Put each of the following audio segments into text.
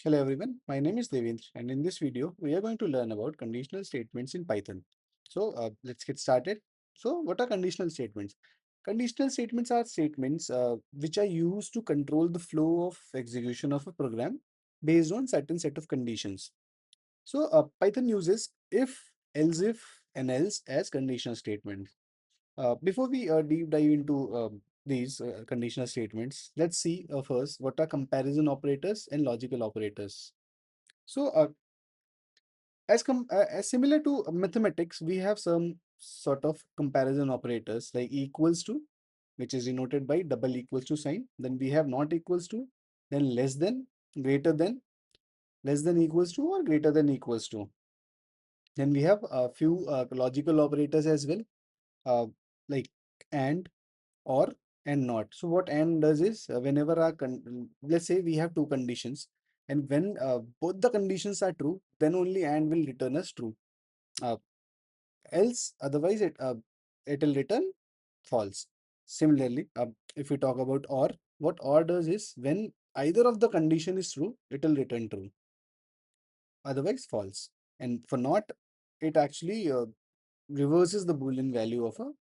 Hello everyone, my name is Devendra and in this video we are going to learn about conditional statements in Python. Let's get started. So what are conditional statements? Conditional statements are statements which are used to control the flow of execution of a program based on certain set of conditions. Python uses if, else if and else as conditional statements. Before we deep dive into these conditional statements, let's see first what are comparison operators and logical operators. So, as similar to mathematics, we have some sort of comparison operators like equals to, which is denoted by double equals to sign. Then we have not equals to, then less than, greater than, less than equals to, or greater than equals to. Then we have a few logical operators as well, uh, like and, or, and not. So what and does is whenever let's say we have two conditions, and when both the conditions are true, then only and will return us true. Uh, Else, otherwise it will return false. Similarly, if we talk about or, what or does is when either of the condition is true, it will return true. Otherwise, false. And for not, it actually reverses the Boolean value of a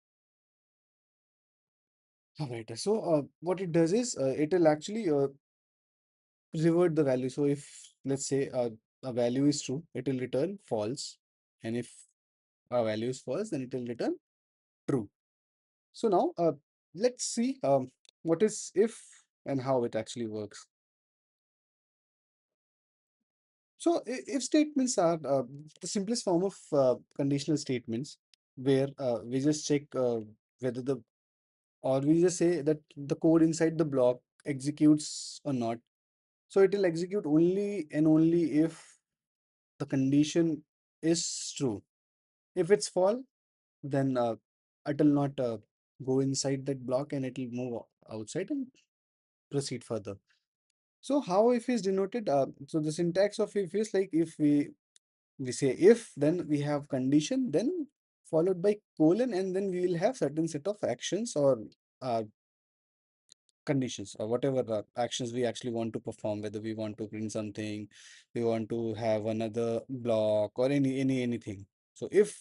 operator. What it does is it will actually revert the value. So if let's say a value is true, it will return false, and if a value is false, then it will return true. So now let's see what is if and how it actually works. If statements are the simplest form of conditional statements, where we just check whether the or we just say that the code inside the block executes or not. So it will execute only and only if the condition is true. If it's false, then it will not go inside that block and it will move outside and proceed further. So how if is denoted? So the syntax of if is like if we say if, then we have condition, then followed by colon, and then we will have certain set of actions or uh, conditions or whatever actions we actually want to perform, whether we want to print something, we want to have another block or anything. So if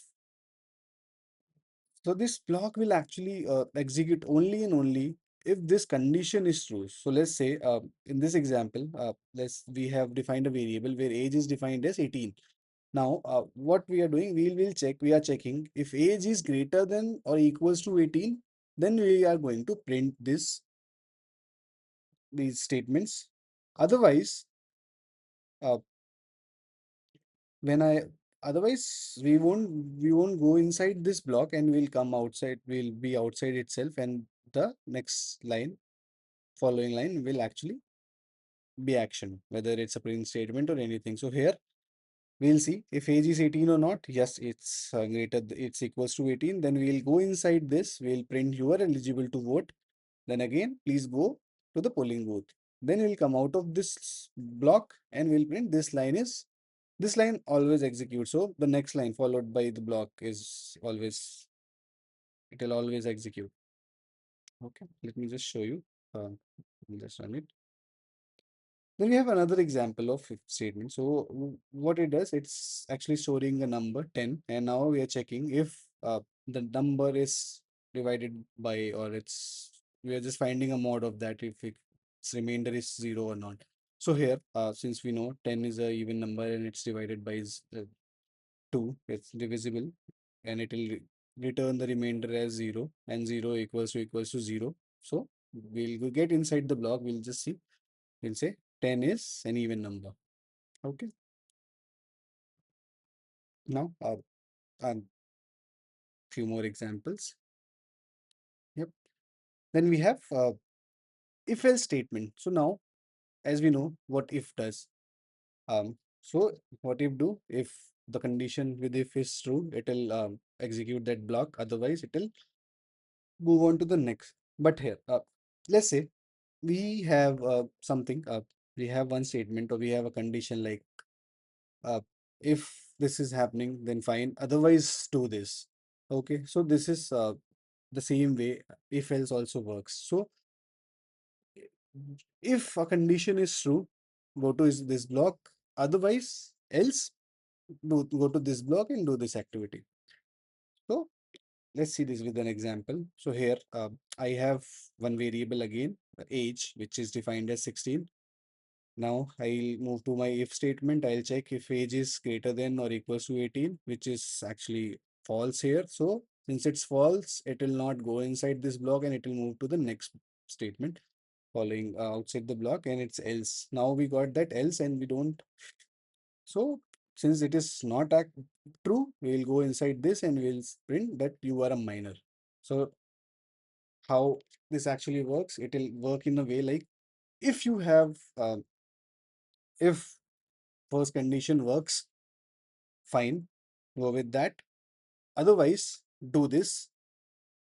so this block will actually execute only and only if this condition is true. So let's say in this example, let's we have defined a variable where age is defined as 18. Now, what we are doing, we will check, we are checking if age is greater than or equals to 18, then we are going to print these statements. Otherwise, uh, when I otherwise we won't go inside this block and we'll come outside, we'll be outside itself, and the next line, following line will actually be action, whether it's a print statement or anything. So here we'll see if age is 18 or not. Yes, it's it's equals to 18. Then we'll go inside this. We'll print you are eligible to vote. Then again, please go to the polling booth. Then we'll come out of this block and we'll print this line always executes. So the next line followed by the block is always, it will always execute. Okay, let me just show you. I'll just run it. Then we have another example of if statement. So what it does, it's actually storing a number 10, and now we are checking if the number is divided by, or we are just finding a mod of that if its remainder is 0 or not. So here, since we know 10 is a even number and it's divided by 2, it's divisible, and it will return the remainder as 0, and 0 equals to 0. So we'll get inside the block, we'll just see. We'll say 10 is an even number. Okay. Now, a few more examples. Yep. Then we have if else statement. So now, as we know, what if does. So what if do? If the condition with if is true, it will execute that block. Otherwise, it will move on to the next. But here, let's say we have something. We have one statement, or we have a condition like uh, if this is happening, then fine. Otherwise, do this. Okay, so this is the same way if else also works. So if a condition is true, go to this block, otherwise else go to this block and do this activity. So let's see this with an example. So here I have one variable again, age, which is defined as 16. Now I'll move to my if statement. I'll check if age is greater than or equals to 18, which is actually false here. So since it's false, it will not go inside this block and it will move to the next statement following outside the block, and it's else. Now we got that else and we don't. So since it is not true, we'll go inside this and we'll print that you are a minor. So how this actually works, it will work in a way like if you have if first condition works, fine, go with that. Otherwise, do this.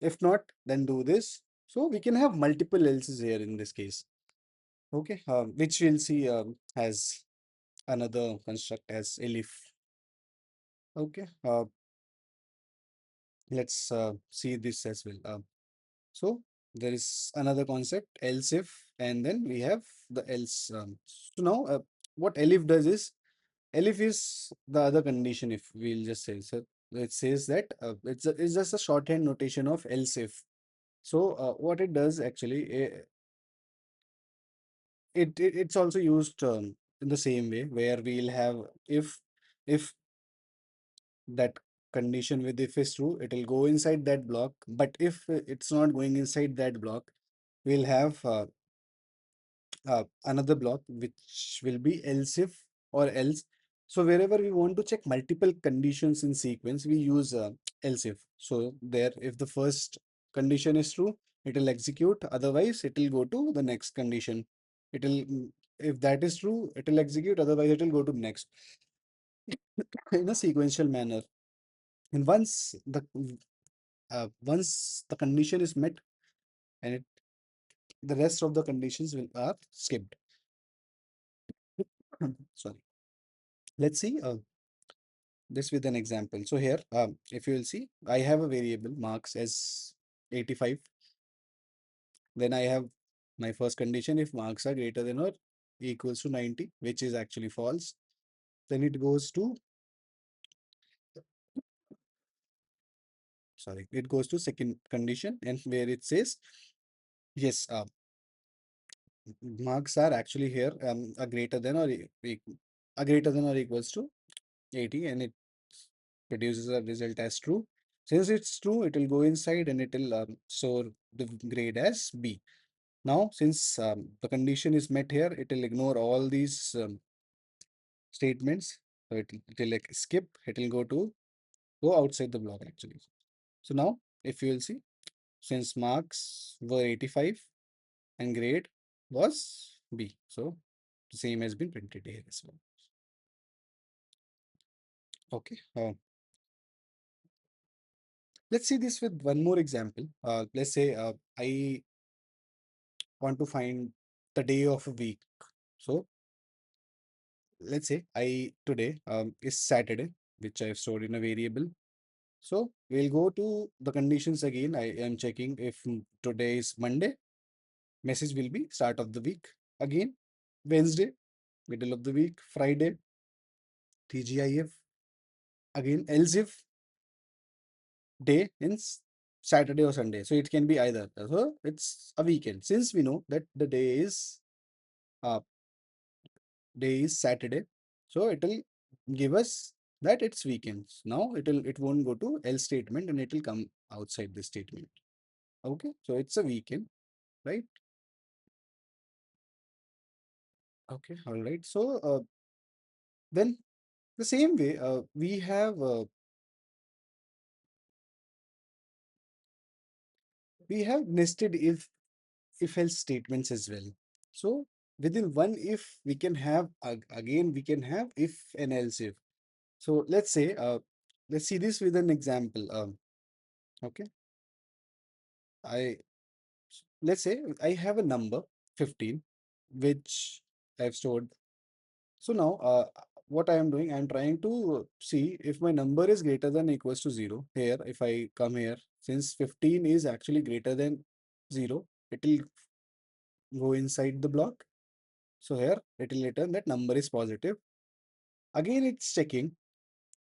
If not, then do this. So we can have multiple else's here in this case. Okay, which we'll see has another construct as elif. Okay, let's see this as well. So there is another concept, else if, and then we have the else. So now what elif does is, elif is the other condition if we'll just say. So it says that it's just a shorthand notation of else if. So what it does actually, it's also used in the same way where we'll have if that condition with if is true, it will go inside that block. But if it's not going inside that block, we'll have another block which will be else if or else. So wherever we want to check multiple conditions in sequence, we use else if. So there, if the first condition is true, it will execute. Otherwise, it will go to the next condition. It will, if that is true, it will execute. Otherwise, it will go to next in a sequential manner. And once the condition is met, and the rest of the conditions will are skipped. Sorry. Let's see this with an example. So here, if you will see, I have a variable marks as 85. Then I have my first condition, if marks are greater than or equals to 90, which is actually false. Then it goes to, sorry, it goes to second condition, and where it says, yes, marks are actually here are greater than or are greater than or equals to 80, and it produces a result as true. Since it's true, it will go inside and it will store the grade as B. Now, since the condition is met here, it will ignore all these statements. So it will like skip, it will go outside the block actually. So now, if you will see, since marks were 85 and grade was B. So the same has been printed here as well. Okay. Let's see this with one more example. Let's say I want to find the day of a week. So let's say I today is Saturday, which I've stored in a variable. So we'll go to the conditions again. I am checking if today is Monday, message will be start of the week. Again, Wednesday, middle of the week, Friday, TGIF. Again, else if day in Saturday or Sunday. So it can be either. So it's a weekend. Since we know that the uh, day is Saturday, so it will give us that it's weekends. Now it won't go to else statement and it will come outside the statement. Okay, so it's a weekend, right? Okay, all right. So then the same way we have nested if else statements as well. So within one if we can have again we can have if and else if. So let's say let's see this with an example. Okay, I let's say I have a number 15 which I've stored. So now what I am doing, I'm trying to see if my number is greater than equals to 0. Here, if I come here, since 15 is actually greater than 0, it will go inside the block. So here it will return that number is positive. Again, it's checking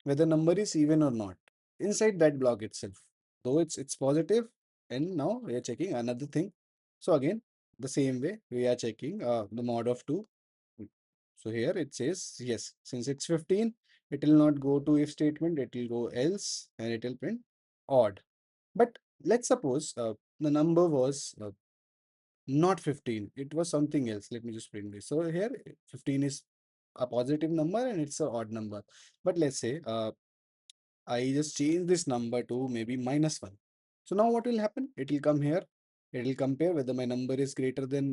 whether number is even or not inside that block itself. Though it's positive, and now we are checking another thing. So again, the same way we are checking the mod of 2. So here it says yes, since it's 15, it will not go to if statement, it will go else, and it will print odd. But let's suppose the number was not 15, it was something else. Let me just print this. So here 15 is a positive number and it's an odd number. But let's say I just change this number to maybe -1. So now what will happen? It will come here. It will compare whether my number is greater than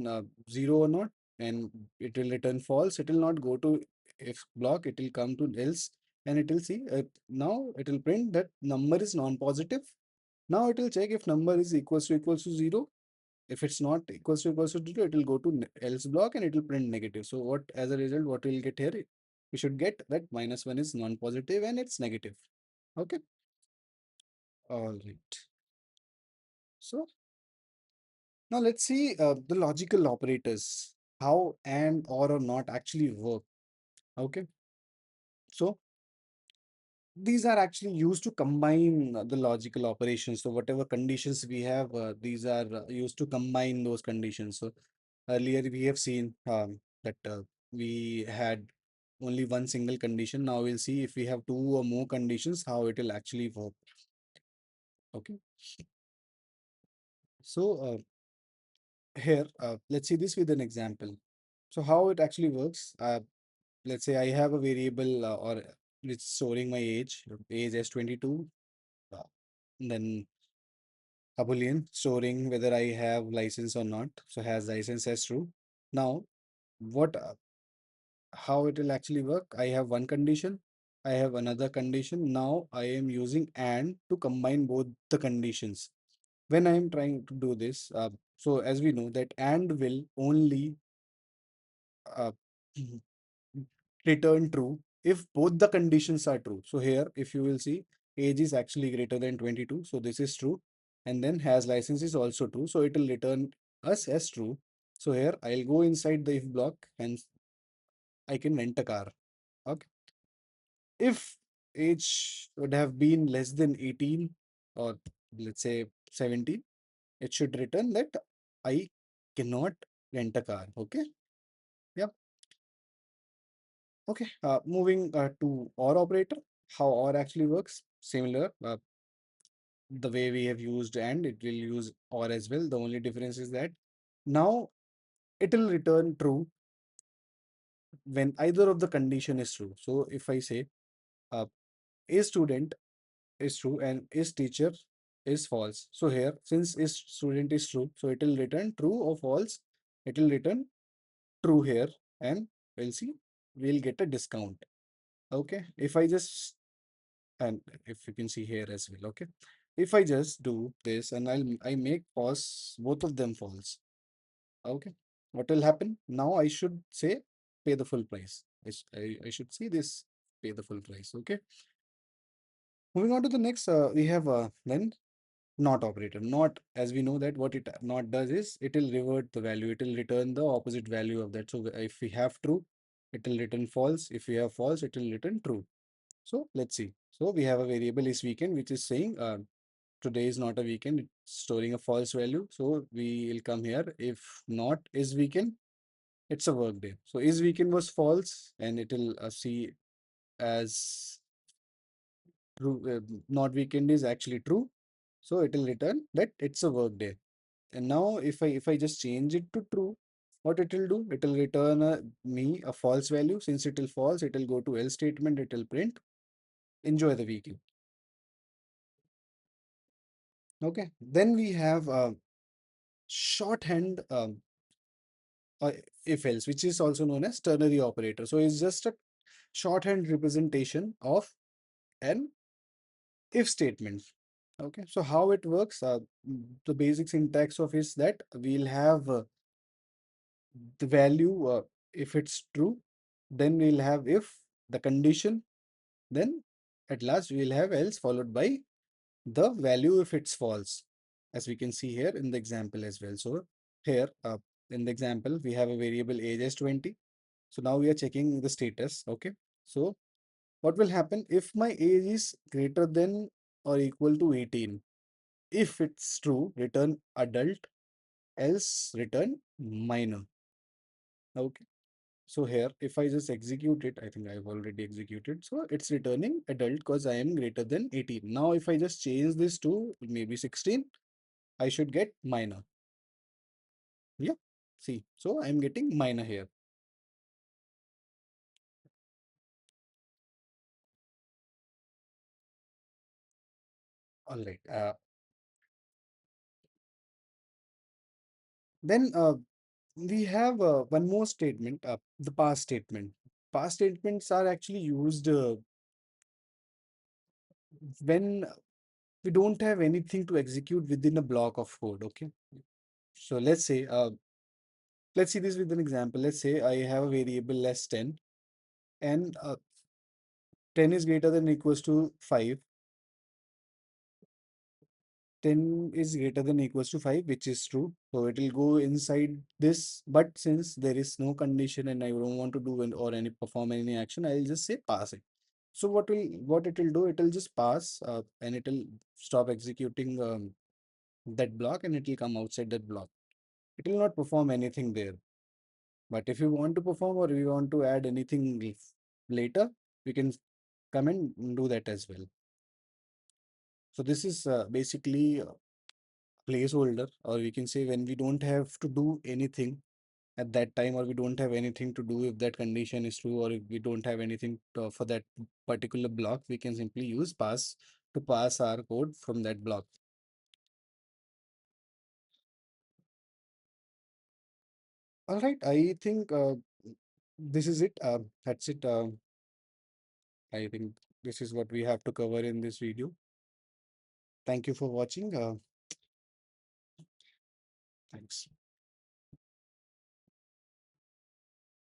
0 or not, and it will return false. It will not go to if block. It will come to else, and it will see. Now it will print that number is non-positive. Now it will check if number is equals to 0. If it's not equals to 0, it will go to else block and it will print negative. So what, as a result, what we'll get here? We should get that -1 is non-positive and it's negative. Okay. All right. So now let's see the logical operators, how and or not actually work. Okay. So these are actually used to combine the logical operations. So whatever conditions we have, these are used to combine those conditions. So earlier we have seen that we had only one single condition. Now we'll see if we have two or more conditions, how it will actually work. Okay. So here, let's see this with an example. So how it actually works. Let's say I have a variable or it's storing my age as 22. Uh, then a boolean storing whether I have license or not. So has license as true. Now, what how it will actually work? I have one condition. I have another condition. Now I am using and to combine both the conditions. When I am trying to do this, so as we know that and will only uh, return true if both the conditions are true. So here, if you will see, age is actually greater than 22. So this is true. And then has license is also true. So it will return us as true. So here I'll go inside the if block and I can rent a car. Okay. If age would have been less than 18 or let's say 17, it should return that I cannot rent a car. Okay. Yeah. Okay, moving to OR operator, how OR actually works. Similar, the way we have used and it will use OR as well. The only difference is that now it will return true when either of the condition is true. So if I say uh, a student is true and is teacher is false. So here, since is student is true, so it will return true or false. It will return true here, and we'll see, we'll get a discount. Okay, if I just, and if you can see here as well. Okay, if I just do this and I make false, both of them false. Okay, what will happen now? I should say pay the full price. I should see this, pay the full price. Okay, moving on to the next, we have then not operator. Not, as we know that what it not does is it will revert the value, it will return the opposite value of that. So if we have true, it will return false. If we have false, it will return true. So let's see. So we have a variable is weekend, which is saying today is not a weekend, it's storing a false value. So we will come here. If not is weekend, it's a work day. So is weekend was false, and it will see as true. Not weekend is actually true. So it will return that it's a work day. And now if I just change it to true, what it will do? It will return me a false value. Since it will false, it will go to else statement. It will print enjoy the weekend. Okay. Then we have shorthand uh, if else, which is also known as ternary operator. So it's just a shorthand representation of an if statement. Okay. So how it works? The basic syntax of is that we'll have the value if it's true, then we'll have if the condition, then at last we'll have else followed by the value if it's false, as we can see here in the example as well. So here, in the example, we have a variable age as 20. So now we are checking the status. Okay. So what will happen if my age is greater than or equal to 18? If it's true, return adult, else return minor. Okay. So here, if I just execute it, I think I've already executed. So it's returning adult because I am greater than 18. Now, if I just change this to maybe 16, I should get minor. Yeah. See, so I'm getting minor here. All right. Then we have one more statement, the pass statement. Pass statements are actually used when we don't have anything to execute within a block of code. Okay. So let's see this with an example. Let's say I have a variable less 10 and 10 is greater than or equals to 5. 10 is greater than or equals to 5, which is true. So it will go inside this. But since there is no condition and I don't want to do or any perform any action, I'll just say pass it. So what it will do, it will just pass and it will stop executing that block and it will come outside that block. It will not perform anything there. But if you want to perform or you want to add anything later, we can come and do that as well. So this is basically a placeholder, or we can say when we don't have to do anything at that time, or we don't have anything to do if that condition is true, or if we don't have anything for that particular block, we can simply use pass to pass our code from that block. All right, I think this is it. That's it. I think this is what we have to cover in this video. Thank you for watching. Thanks.